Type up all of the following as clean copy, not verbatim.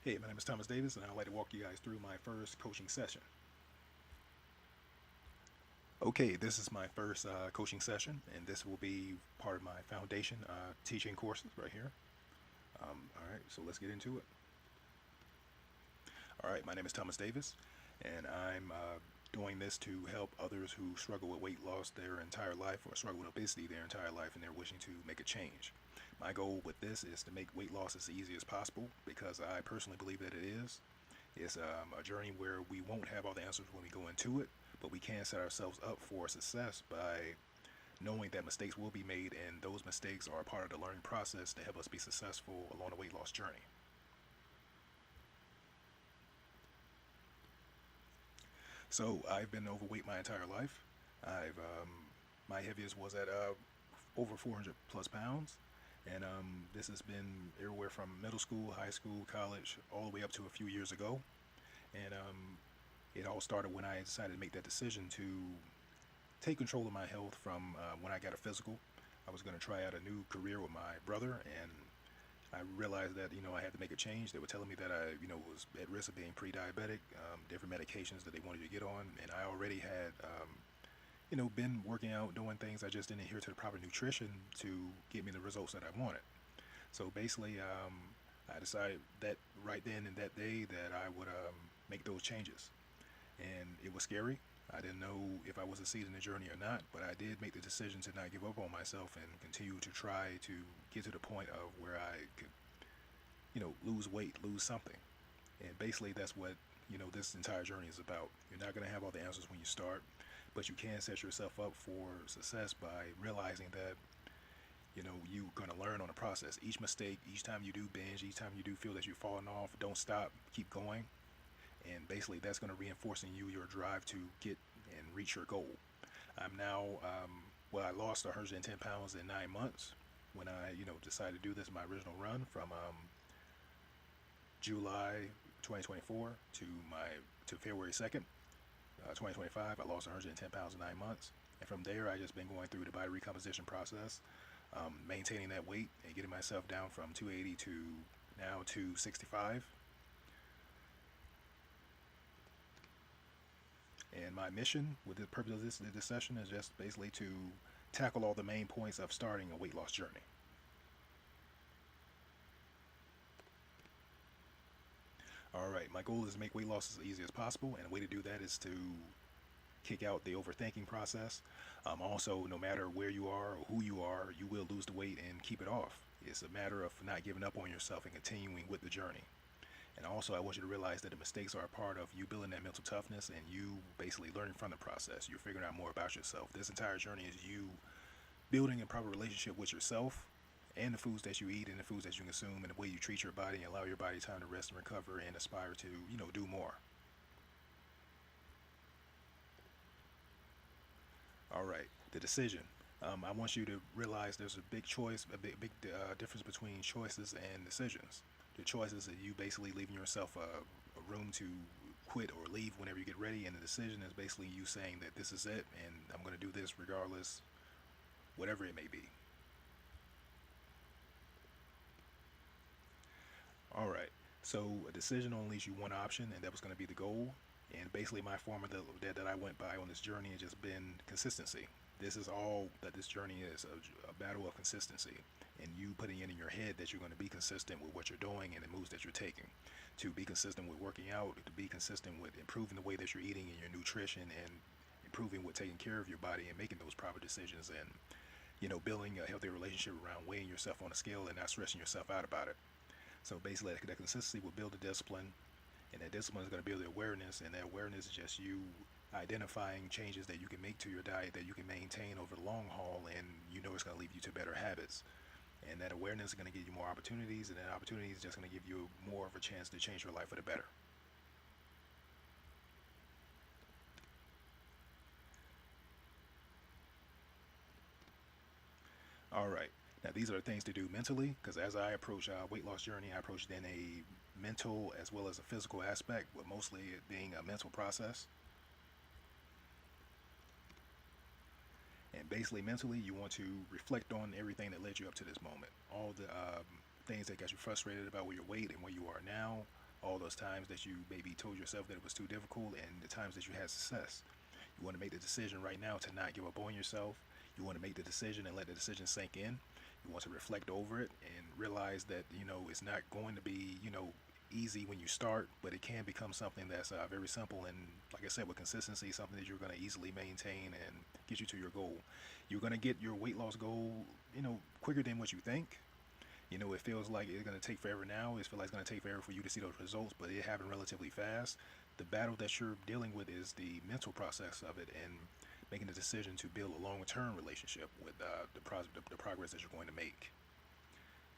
Hey, my name is Thomas Davis, and I'd like to walk you guys through my first coaching session. Okay, this is my first coaching session, and this will be part of my foundation teaching courses right here. All right, so let's get into it. All right, my name is Thomas Davis, and I'm doing this to help others who struggle with weight loss their entire life or struggle with obesity their entire life, and they're wishing to make a change. My goal with this is to make weight loss as easy as possible because I personally believe that it is. It's a journey where we won't have all the answers when we go into it, but we can set ourselves up for success by knowing that mistakes will be made, and those mistakes are a part of the learning process to help us be successful along the weight loss journey. So I've been overweight my entire life. I've My heaviest was at over 400 plus pounds, and this has been everywhere from middle school, high school, college, all the way up to a few years ago. And it all started when I decided to make that decision to take control of my health from when I got a physical. I was going to try out a new career with my brother, and I realized that I had to make a change. They were telling me that I was at risk of being pre-diabetic, different medications that they wanted you to get on, and I already had been working out, doing things. I just didn't adhere to the proper nutrition to get me the results that I wanted. So basically, I decided that right then and that day that I would make those changes, and it was scary. I didn't know if I was succeeding the journey or not, but I did make the decision to not give up on myself and continue to try to get to the point of where I could, lose weight, lose something. And basically, that's what this entire journey is about. You're not going to have all the answers when you start, but you can set yourself up for success by realizing that you're going to learn on the process. Each mistake, each time you do binge, each time you do feel that you're falling off, don't stop, keep going, and basically that's going to reinforce in you your drive to get and reach your goal. I'm now, I lost 110 pounds in 9 months when I, decided to do this my original run from July 2024 to February 2nd, 2025. I lost 110 pounds in 9 months, and from there I just been going through the body recomposition process, maintaining that weight and getting myself down from 280 to now 265. And my mission with the purpose of this session is just basically to tackle all the main points of starting a weight loss journey. All right, my goal is to make weight loss as easy as possible, and a way to do that is to kick out the overthinking process. Also, no matter where you are or who you are, you will lose the weight and keep it off. It's a matter of not giving up on yourself and continuing with the journey. And also, I want you to realize that the mistakes are a part of you building that mental toughness and you basically learning from the process. You're figuring out more about yourself. This entire journey is you building a proper relationship with yourself and the foods that you eat and the foods that you consume and the way you treat your body and allow your body time to rest and recover and aspire to, do more. All right, the decision. I want you to realize there's a big choice, a big difference between choices and decisions. The choices are you basically leaving yourself a room to quit or leave whenever you get ready, and the decision is basically you saying that this is it, and I'm going to do this regardless, whatever it may be. All right. So a decision only leaves you one option, and that was going to be the goal. And basically, my formula that I went by on this journey has just been consistency. This is all that this journey is, a battle of consistency. And you putting it in your head that you're going to be consistent with what you're doing and the moves that you're taking. To be consistent with working out, to be consistent with improving the way that you're eating and your nutrition, and improving with taking care of your body and making those proper decisions, and building a healthy relationship around weighing yourself on a scale and not stressing yourself out about it. So basically, that consistency will build a discipline, and that discipline is going to build the awareness, and that awareness is just you identifying changes that you can make to your diet that you can maintain over the long haul, and it's going to lead you to better habits. And that awareness is going to give you more opportunities, and that opportunity is just going to give you more of a chance to change your life for the better. All right. Now, these are the things to do mentally, because as I approach weight loss journey, I approach it in a mental as well as a physical aspect, but mostly it being a mental process. And basically, mentally, you want to reflect on everything that led you up to this moment. All the things that got you frustrated about where your weight and where you are now, all those times that you maybe told yourself that it was too difficult and the times that you had success. You want to make the decision right now to not give up on yourself. You want to make the decision and let the decision sink in. You want to reflect over it and realize that, it's not going to be, easy when you start, but it can become something that's very simple. And like I said, with consistency, something that you're going to easily maintain and get you to your goal. You're going to get your weight loss goal, quicker than what you think. It feels like it's going to take forever now. It feels like it's going to take forever for you to see those results, but it happened relatively fast. The battle that you're dealing with is the mental process of it and making the decision to build a long-term relationship with the progress that you're going to make.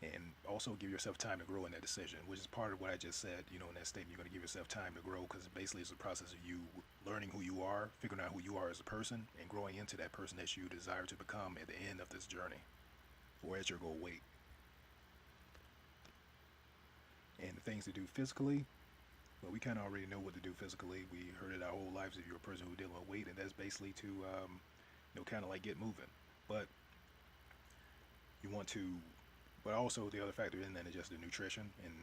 And also give yourself time to grow in that decision, which is part of what I just said, in that statement. You're going to give yourself time to grow because basically it's a process of you learning who you are, figuring out who you are as a person, and growing into that person that you desire to become at the end of this journey or at your goal weight. And the things to do physically, well, we kind of already know what to do physically. We heard it our whole lives if you're a person who's dealing with weight, and that's basically to, kind of like get moving. But you want to, but also the other factor in that is just the nutrition. And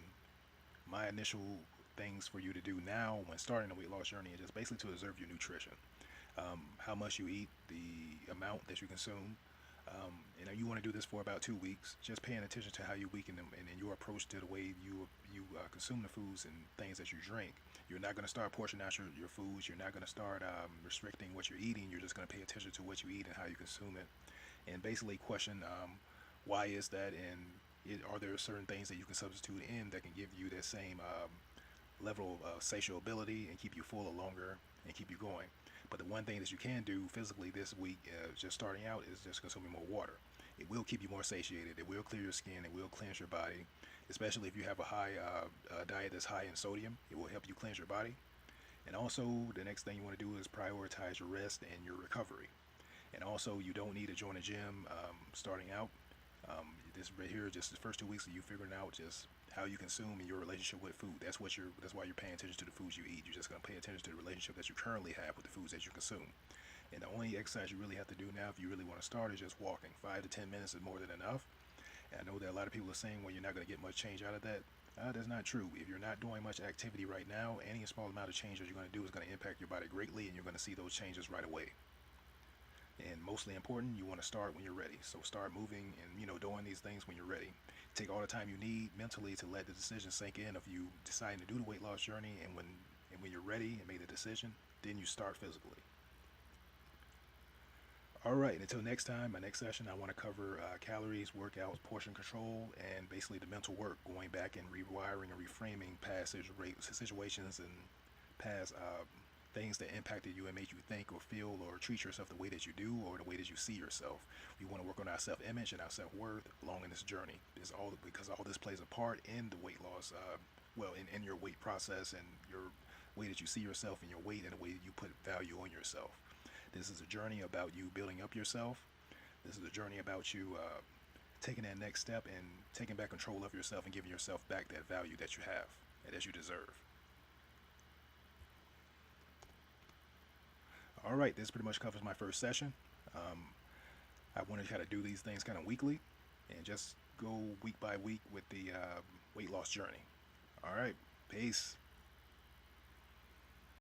my initial things for you to do now when starting a weight loss journey is just basically to observe your nutrition. How much you eat, the amount that you consume. You want to do this for about 2 weeks, just paying attention to how you weaken them and your approach to the way you consume the foods and things that you drink. You're not going to start portioning out your foods. You're not going to start restricting what you're eating. You're just going to pay attention to what you eat and how you consume it, and basically question why is that, and are there certain things that you can substitute in that can give you that same level of satiability and keep you fuller longer and keep you going. But the one thing that you can do physically this week, just starting out, is just consuming more water. It will keep you more satiated. It will clear your skin. It will cleanse your body, especially if you have a high diet that's high in sodium. It will help you cleanse your body. And also, the next thing you want to do is prioritize your rest and your recovery. And also, you don't need to join a gym starting out. This right here, just the first 2 weeks of you figuring out just how you consume and your relationship with food. That's why you're paying attention to the foods you eat. You're just gonna pay attention to the relationship that you currently have with the foods that you consume. And the only exercise you really have to do now, if you really want to start, is just walking. 5 to 10 minutes is more than enough. And I know that a lot of people are saying, well, you're not going to get much change out of that. That's not true. If you're not doing much activity right now, any small amount of change that you're going to do is going to impact your body greatly, and you're going to see those changes right away. And mostly important, you want to start when you're ready. So start moving and doing these things when you're ready. Take all the time you need mentally to let the decision sink in of you deciding to do the weight loss journey, and when you're ready and make the decision, then you start physically. All right, until next time, my next session, I want to cover calories, workouts, portion control, and basically the mental work, going back and rewiring and reframing past situations and past things that impacted you and made you think or feel or treat yourself the way that you do or the way that you see yourself. We want to work on our self-image and our self-worth along in this journey. It's all because all this plays a part in the weight loss, in your weight process and your way that you see yourself and your weight and the way that you put value on yourself. This is a journey about you building up yourself. This is a journey about you taking that next step and taking back control of yourself and giving yourself back that value that you have and that you deserve. All right, this pretty much covers my first session. Um, I want to try to do these things kind of weekly and just go week by week with the weight loss journey. All right, peace.